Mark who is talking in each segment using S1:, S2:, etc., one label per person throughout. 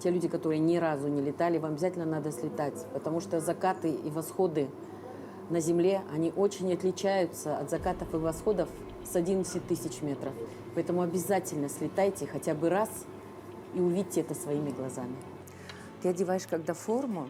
S1: Те люди, которые ни разу не летали, вам обязательно надо слетать, потому что закаты и восходы на Земле, они очень отличаются от закатов и восходов с 11 тысяч метров. Поэтому обязательно слетайте хотя бы раз и увидьте это своими глазами.
S2: Ты одеваешь, когда форму,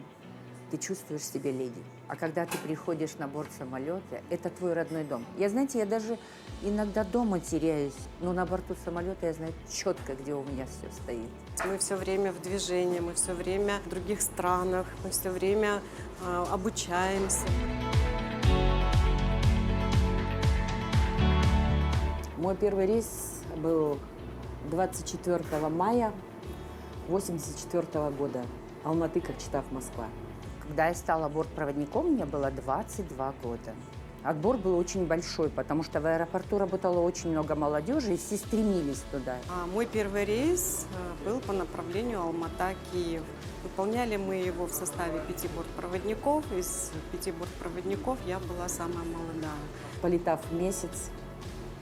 S2: ты чувствуешь себя леди. А когда ты приходишь на борт самолета, это твой родной дом. Знаете, я даже иногда дома теряюсь, но на борту самолета я знаю четко, где у меня все стоит.
S3: Мы все время в движении, мы все время в других странах, мы все время обучаемся.
S1: Мой первый рейс был 24 мая 1984 года. Алматы, Кокчетав, Москва.
S2: Когда я стала бортпроводником, мне было 22 года. Отбор был очень большой, потому что в аэропорту работало очень много молодежи, и все стремились туда.
S3: Мой первый рейс был по направлению Алмата-Киев. Выполняли мы его в составе 5 бортпроводников. Из 5 бортпроводников я была самая молодая.
S1: Полетав месяц,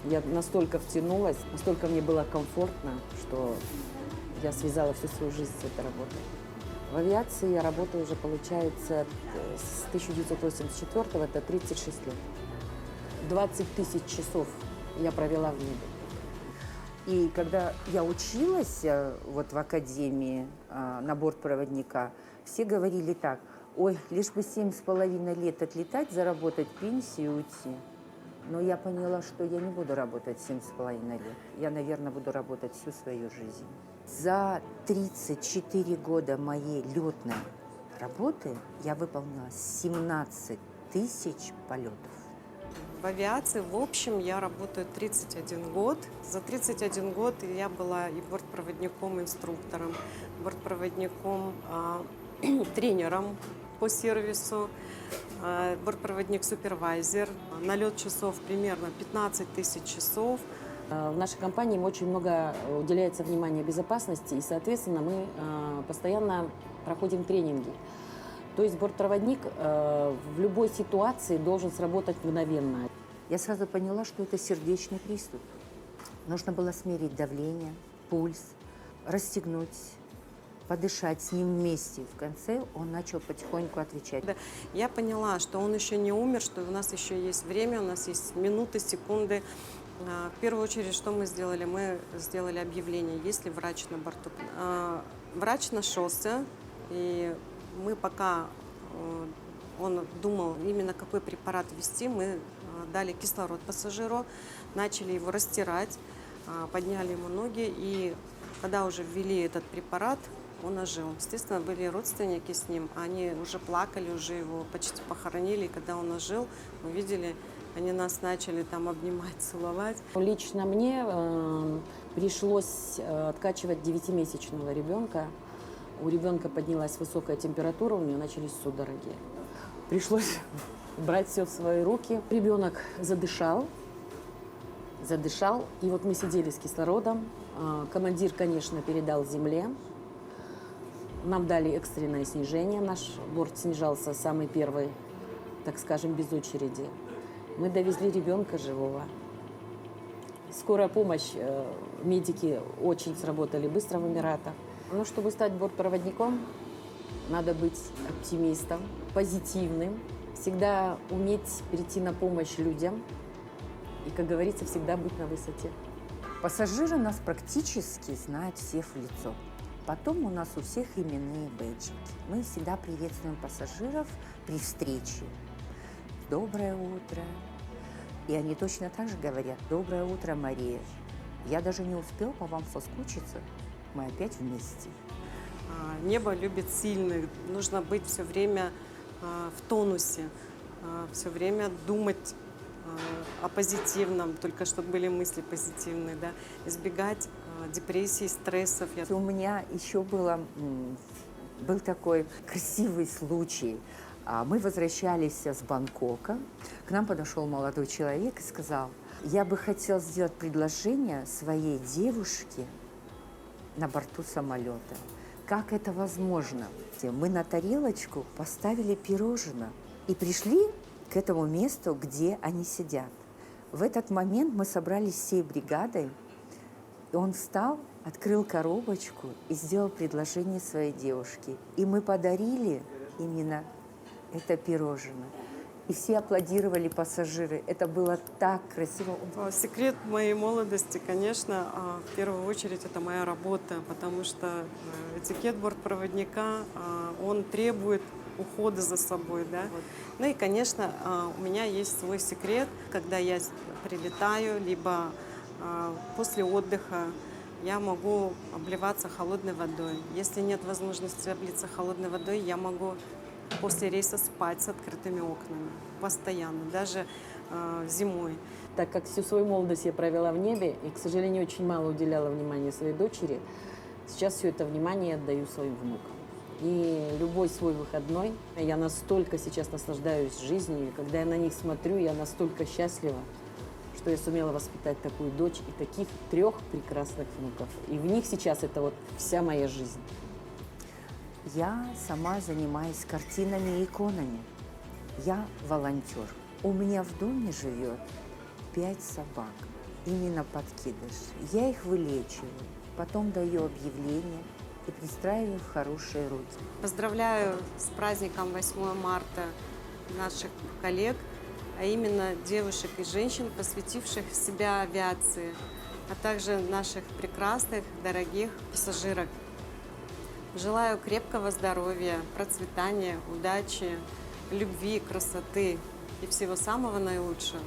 S1: я настолько втянулась, настолько мне было комфортно, что я связала всю свою жизнь с этой работой. В авиации я работаю уже, получается, с 1984, это 36 лет. 20 тысяч часов я провела в небе.
S2: И когда я училась вот в академии на бортпроводника, все говорили так: ой, лишь бы 7,5 лет отлетать, заработать пенсию и уйти. Но я поняла, что я не буду работать 7,5 лет. Я, наверное, буду работать всю свою жизнь. За 34 года моей летной работы я выполнила 17 тысяч полетов.
S3: В авиации, в общем, я работаю 31 год. За 31 год я была и бортпроводником, инструктором, бортпроводником, тренером по сервису, бортпроводник-супервайзер. Налет часов примерно 15 тысяч часов.
S1: В нашей компании очень много уделяется внимания безопасности, и, соответственно, мы постоянно проходим тренинги. То есть бортпроводник в любой ситуации должен сработать мгновенно.
S2: Я сразу поняла, что это сердечный приступ. Нужно было смерить давление, пульс, расстегнуть, подышать с ним вместе. В конце он начал потихоньку отвечать.
S3: Я поняла, что он еще не умер, что у нас еще есть время, у нас есть минуты, секунды. В первую очередь, что мы сделали? Мы сделали объявление, есть ли врач на борту. Врач нашелся, и мы пока он думал, именно какой препарат ввести, мы дали кислород пассажиру, начали его растирать, подняли ему ноги, и когда уже ввели этот препарат, он ожил. Естественно, были родственники с ним, они уже плакали, уже его почти похоронили, и когда он ожил, мы видели, они нас начали там обнимать, целовать.
S1: Лично мне пришлось откачивать 9-месячного ребенка. У ребенка поднялась высокая температура, у нее начались судороги. Пришлось брать все в свои руки. Ребенок задышал, и вот мы сидели с кислородом. Командир, конечно, передал земле. Нам дали экстренное снижение. Наш борт снижался самый первый, так скажем, без очереди. Мы довезли ребенка живого. Скорая помощь, медики очень сработали быстро в Эмиратах. Но чтобы стать бортпроводником, надо быть оптимистом, позитивным, всегда уметь прийти на помощь людям и, как говорится, всегда быть на высоте.
S2: Пассажиры нас практически знают всех в лицо. Потом у нас у всех именные бейджики. Мы всегда приветствуем пассажиров при встрече. Доброе утро. И они точно так же говорят: доброе утро, Мария. Я даже не успел по вам соскучиться. Мы опять вместе.
S3: Небо любит сильных. Нужно быть все время в тонусе, все время думать о позитивном, только чтобы были мысли позитивные, да? Избегать депрессии, стрессов.
S2: У меня еще был такой красивый случай. Мы возвращались с Бангкока. К нам подошел молодой человек и сказал: я бы хотел сделать предложение своей девушке на борту самолета. Как это возможно? Мы на тарелочку поставили пирожное и пришли к этому месту, где они сидят. В этот момент мы собрались всей бригадой, и он встал открыл коробочку и сделал предложение своей девушке. И мы подарили именно это пирожное. И все аплодировали, пассажиры. Это было так красиво.
S3: Секрет моей молодости, конечно, в первую очередь это моя работа, потому что этикет бортпроводника, он требует ухода за собой, да. Ну и, конечно, у меня есть свой секрет, когда я прилетаю, либо после отдыха я могу обливаться холодной водой. Если нет возможности облиться холодной водой, я могу после рейса спать с открытыми окнами постоянно, даже зимой.
S1: Так как всю свою молодость я провела в небе и, к сожалению, очень мало уделяла внимания своей дочери, сейчас все это внимание отдаю своим внукам. И любой свой выходной я настолько сейчас наслаждаюсь жизнью, и когда я на них смотрю, я настолько счастлива, что я сумела воспитать такую дочь и таких 3 прекрасных внуков. И в них сейчас это вот вся моя жизнь.
S2: Я сама занимаюсь картинами и иконами. Я волонтер. У меня в доме живет 5 собак, именно подкидыш. Я их вылечиваю, потом даю объявление и пристраиваю в хорошие руки.
S3: Поздравляю с праздником 8 марта наших коллег, а именно девушек и женщин, посвятивших себя авиации, а также наших прекрасных, дорогих пассажирок. Желаю крепкого здоровья, процветания, удачи, любви, красоты и всего самого наилучшего.